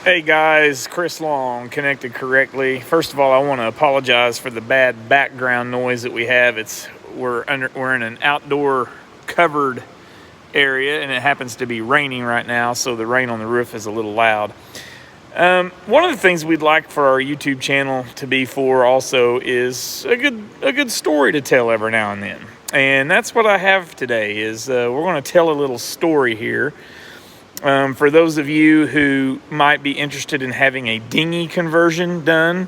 Hey guys, Chris Long, Connected Correctly. First of all, I want to apologize for the bad background noise that we have. We're in an outdoor covered area, and it happens to be raining right now, so the rain on the roof is a little loud. One of the things we'd like for our YouTube channel to be for also is a good story to tell every now and then, and that's what I have today. We're going to tell a little story here. For those of you who might be interested in having a dinghy conversion done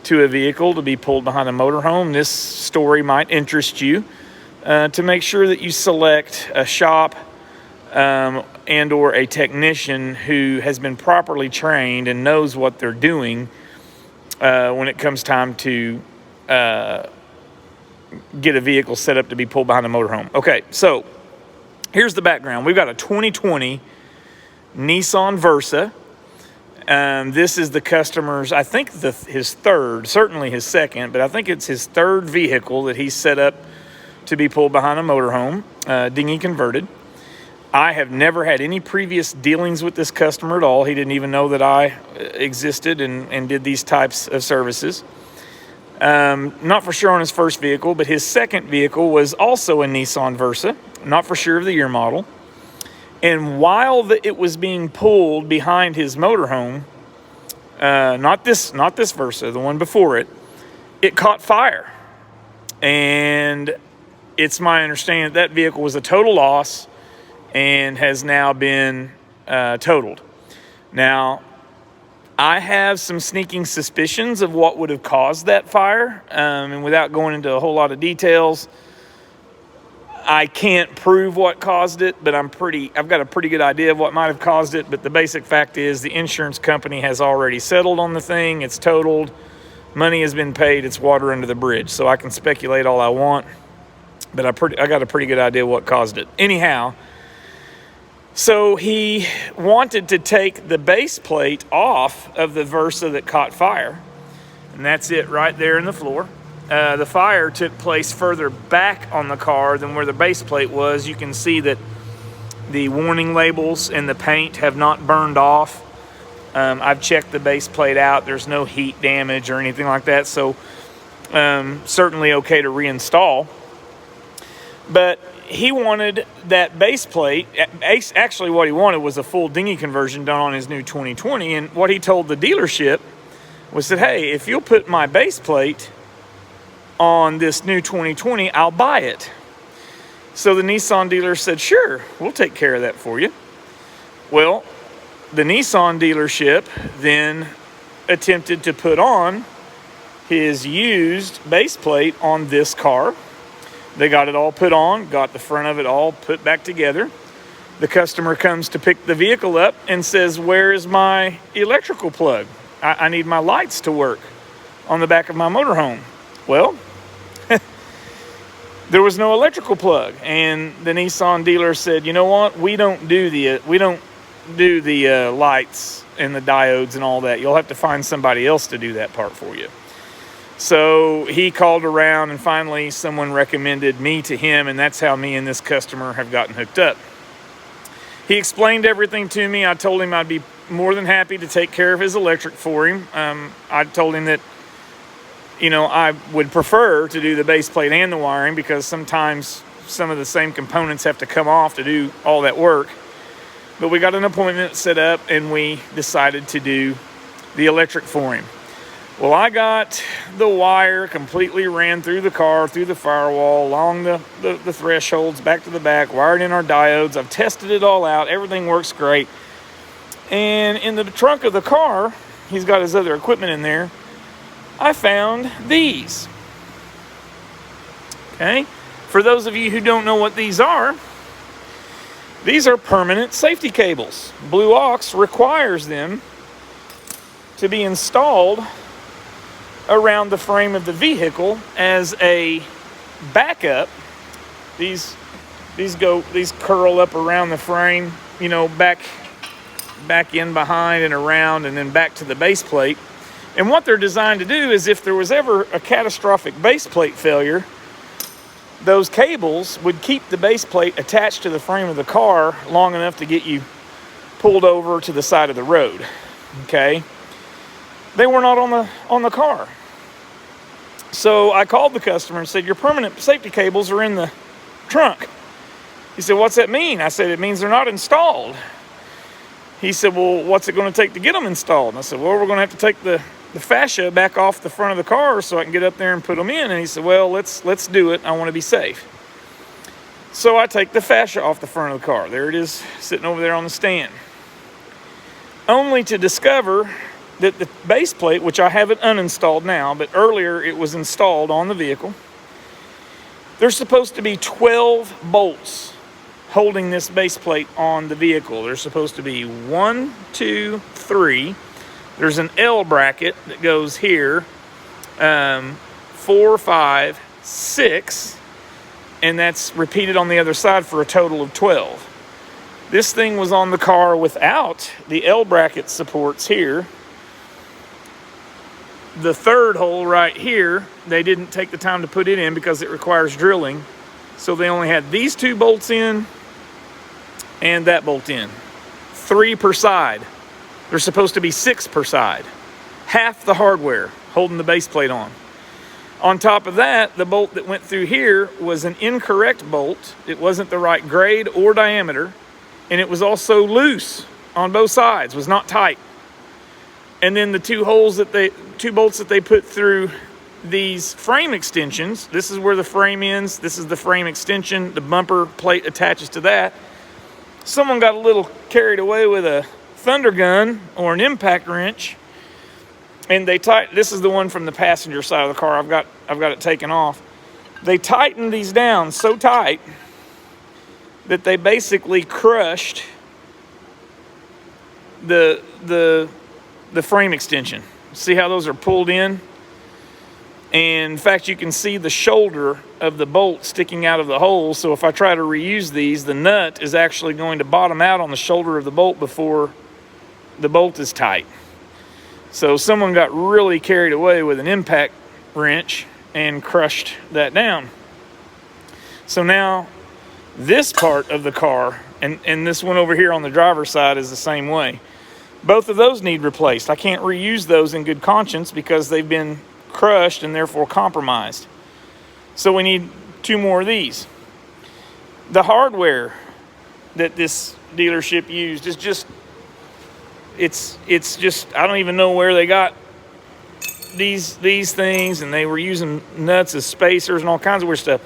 to a vehicle to be pulled behind a motorhome, this story might interest you to make sure that you select a shop and or a technician who has been properly trained and knows what they're doing when it comes time to get a vehicle set up to be pulled behind a motorhome. Okay, so here's the background. We've got a 2020 Nissan Versa. This is the customer's, I think his third, certainly his second, but I think it's his third vehicle that he's set up to be pulled behind a motorhome, dinghy converted. I have never had any previous dealings with this customer at all. He didn't even know that I existed and did these types of services. Not for sure on his first vehicle, but his second vehicle was also a Nissan Versa, not for sure of the year model. And while it was being pulled behind his motorhome, not this Versa, the one before it, it caught fire. And it's my understanding that vehicle was a total loss and has now been totaled. Now, I have some sneaking suspicions of what would have caused that fire. And without going into a whole lot of details, I can't prove what caused it, but I've got a pretty good idea of what might have caused it. But the basic fact is the insurance company has already settled on the thing. It's totaled. Money has been paid. It's water under the bridge. So I can speculate all I want, but I got a pretty good idea what caused it. Anyhow, so he wanted to take the base plate off of the Versa that caught fire. And that's it right there in the floor. The fire took place further back on the car than where the base plate was. You can see that the warning labels and the paint have not burned off. I've checked the base plate out. There's no heat damage or anything like that, so certainly okay to reinstall. But he wanted that base plate. Actually, what he wanted was a full dinghy conversion done on his new 2020, and what he told the dealership was that, hey, if you'll put my base plate on this new 2020, I'll buy it. So the Nissan dealer said, sure, we'll take care of that for you. Well, the Nissan dealership then attempted to put on his used base plate on this car. They got it all put on, got the front of it all put back together. The customer comes to pick the vehicle up and says, where is my electrical plug? I need my lights to work on the back of my motorhome. Well, there was no electrical plug, and the Nissan dealer said, "You know what? We don't do the lights and the diodes and all that. You'll have to find somebody else to do that part for you." So he called around, and finally someone recommended me to him, and that's how me and this customer have gotten hooked up. He explained everything to me. I told him I'd be more than happy to take care of his electric for him. I told him that, I would prefer to do the base plate and the wiring because sometimes some of the same components have to come off to do all that work. But we got an appointment set up and we decided to do the electric for him. Well, I got the wire completely ran through the car, through the firewall, along the thresholds, back to the back, wired in our diodes. I've tested it all out. Everything works great. And in the trunk of the car, he's got his other equipment in there, I found these. Okay? For those of you who don't know what these are permanent safety cables. Blue Ox requires them to be installed around the frame of the vehicle as a backup. These curl up around the frame, back in behind and around and then back to the base plate. And what they're designed to do is if there was ever a catastrophic base plate failure, those cables would keep the base plate attached to the frame of the car long enough to get you pulled over to the side of the road. okay? They were not on the car. So I called the customer and said, your permanent safety cables are in the trunk. He said, what's that mean? I said, it means they're not installed. He said, well, what's it going to take to get them installed? And I said, well, we're going to have to take the fascia back off the front of the car so I can get up there and put them in. And he said, well, let's do it. I want to be safe. So I take the fascia off the front of the car. There it is, sitting over there on the stand. Only to discover that the base plate, which I have it uninstalled now, but earlier it was installed on the vehicle, there's supposed to be 12 bolts holding this base plate on the vehicle. There's supposed to be 1, 2, 3. There's an L bracket that goes here, 4, 5, 6, and that's repeated on the other side for a total of 12. This thing was on the car without the L bracket supports here. The third hole right here, they didn't take the time to put it in because it requires drilling. So they only had these 2 bolts in and that bolt in. 3 per side. There's supposed to be 6 per side. Half the hardware holding the base plate on. On top of that, the bolt that went through here was an incorrect bolt. It wasn't the right grade or diameter. And it was also loose on both sides, was not tight. And then the 2 bolts that they put through these frame extensions, this is where the frame ends, this is the frame extension, the bumper plate attaches to that. Someone got a little carried away with a thunder gun or an impact wrench, and this is the one from the passenger side of the car. I've got it taken off. They tightened these down so tight that they basically crushed the frame extension. See how those are pulled in? And in fact, you can see the shoulder of the bolt sticking out of the hole. So if I try to reuse these, the nut is actually going to bottom out on the shoulder of the bolt before the bolt is tight. So someone got really carried away with an impact wrench and crushed that down. So now this part of the car, and this one over here on the driver's side is the same way. Both of those need replaced. I can't reuse those in good conscience because they've been crushed and therefore compromised. So we need 2 more of these. The hardware that this dealership used is just, it's just, I don't even know where they got these things, and they were using nuts as spacers and all kinds of weird stuff.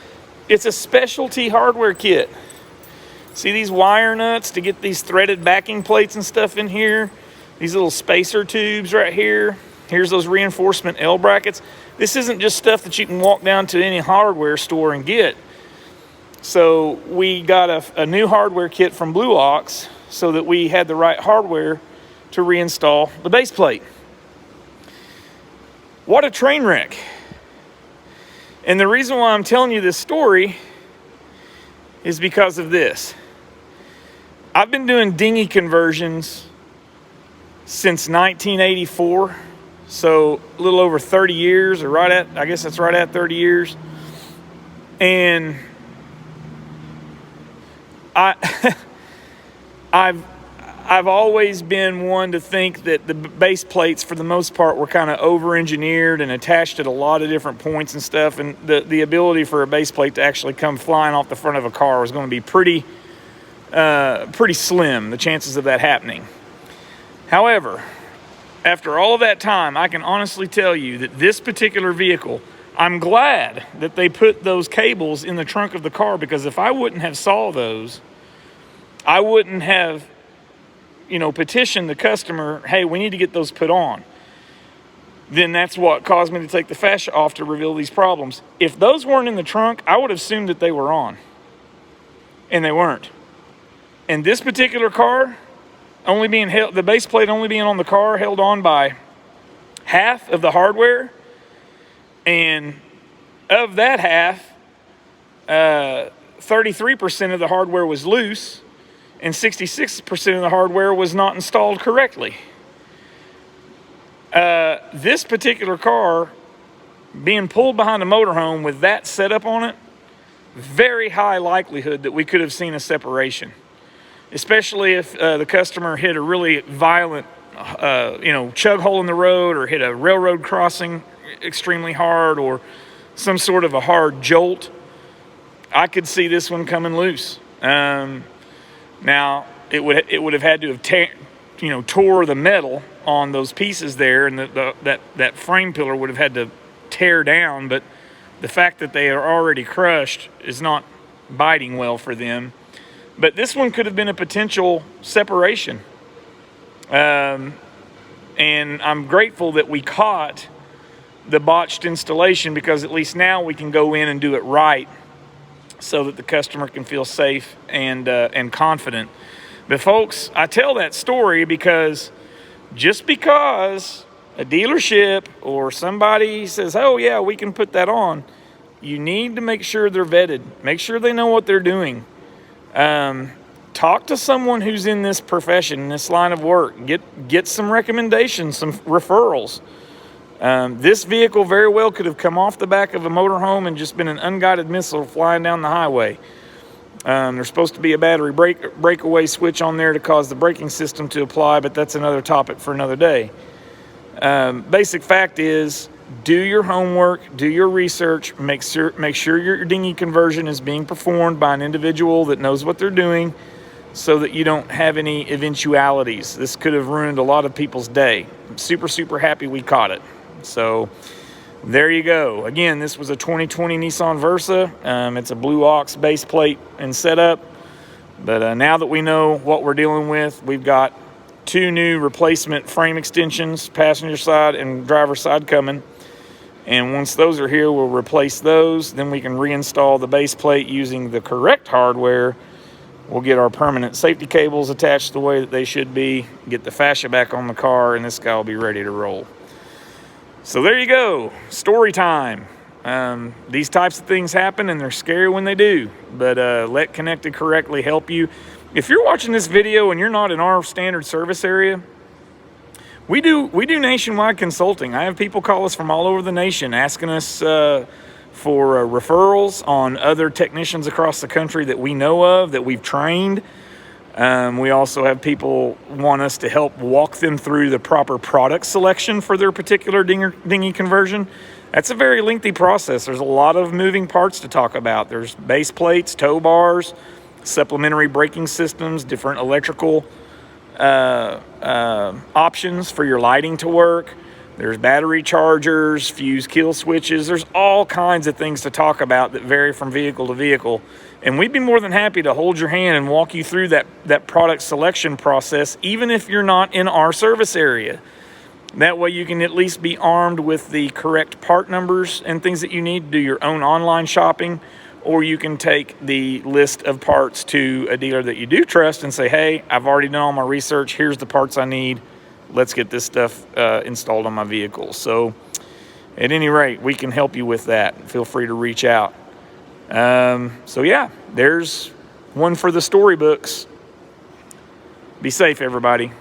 It's a specialty hardware kit. See these wire nuts to get these threaded backing plates and stuff in here? These little spacer tubes right here. Here's those reinforcement L brackets. This isn't just stuff that you can walk down to any hardware store and get. So we got a new hardware kit from Blue Ox so that we had the right hardware to reinstall the base plate. What a train wreck. And the reason why I'm telling you this story is because of this. I've been doing dinghy conversions since 1984, so a little over 30 years, or I guess that's right at 30 years. And I've always been one to think that the base plates, for the most part, were kind of over-engineered and attached at a lot of different points and stuff, and the ability for a base plate to actually come flying off the front of a car was going to be pretty slim, the chances of that happening. However, after all of that time, I can honestly tell you that this particular vehicle, I'm glad that they put those cables in the trunk of the car, because if I wouldn't have saw those, I wouldn't have, petitioned the customer, hey, we need to get those put on. Then that's what caused me to take the fascia off to reveal these problems. If those weren't in the trunk, I would have assumed that they were on. And they weren't. And this particular car, only being held, the base plate only being on the car, held on by half of the hardware. And of that half, 33% of the hardware was loose, and 66% of the hardware was not installed correctly. This particular car, being pulled behind a motorhome with that setup on it, very high likelihood that we could have seen a separation, especially if the customer hit a really violent chug hole in the road or hit a railroad crossing extremely hard or some sort of a hard jolt, I could see this one coming loose. Now it would have had to have tore the metal on those pieces there, and that frame pillar would have had to tear down. But the fact that they are already crushed is not biting well for them. But this one could have been a potential separation. And I'm grateful that we caught the botched installation, because at least now we can go in and do it right so that the customer can feel safe and confident. But folks, I tell that story because just because a dealership or somebody says, oh yeah, we can put that on, you need to make sure they're vetted. Make sure they know what they're doing. Talk to someone who's in this profession, in this line of work. Get some recommendations, some referrals. This vehicle very well could have come off the back of a motorhome and just been an unguided missile flying down the highway. There's supposed to be a battery breakaway switch on there to cause the braking system to apply, but that's another topic for another day. Basic fact is, do your homework, do your research, make sure your dinghy conversion is being performed by an individual that knows what they're doing, so that you don't have any eventualities. This could have ruined a lot of people's day. I'm super, super happy we caught it. So there you go. Again, this was a 2020 Nissan Versa. It's a blue ox base plate and setup. But now that we know what we're dealing with, we've got 2 new replacement frame extensions, passenger side and driver side coming. And once those are here, we'll replace those. Then we can reinstall the base plate using the correct hardware. We'll get our permanent safety cables attached the way that they should be, get the fascia back on the car, and this guy will be ready to roll. So there you go, story time. These types of things happen, and they're scary when they do, but let Connected Correctly help you. If you're watching this video and you're not in our standard service area, we do nationwide consulting. I have people call us from all over the nation asking us for referrals on other technicians across the country that we know of, that we've trained. We also have people want us to help walk them through the proper product selection for their particular dinghy conversion. That's a very lengthy process. There's a lot of moving parts to talk about. There's base plates, tow bars, supplementary braking systems, different electrical options for your lighting to work. There's battery chargers, fuse kill switches. There's all kinds of things to talk about that vary from vehicle to vehicle. And we'd be more than happy to hold your hand and walk you through that product selection process, even if you're not in our service area. That way you can at least be armed with the correct part numbers and things that you need to do your own online shopping, or you can take the list of parts to a dealer that you do trust and say, hey, I've already done all my research. Here's the parts I need. Let's get this stuff installed on my vehicle. So at any rate, we can help you with that. Feel free to reach out. So yeah, there's one for the storybooks. Be safe, everybody.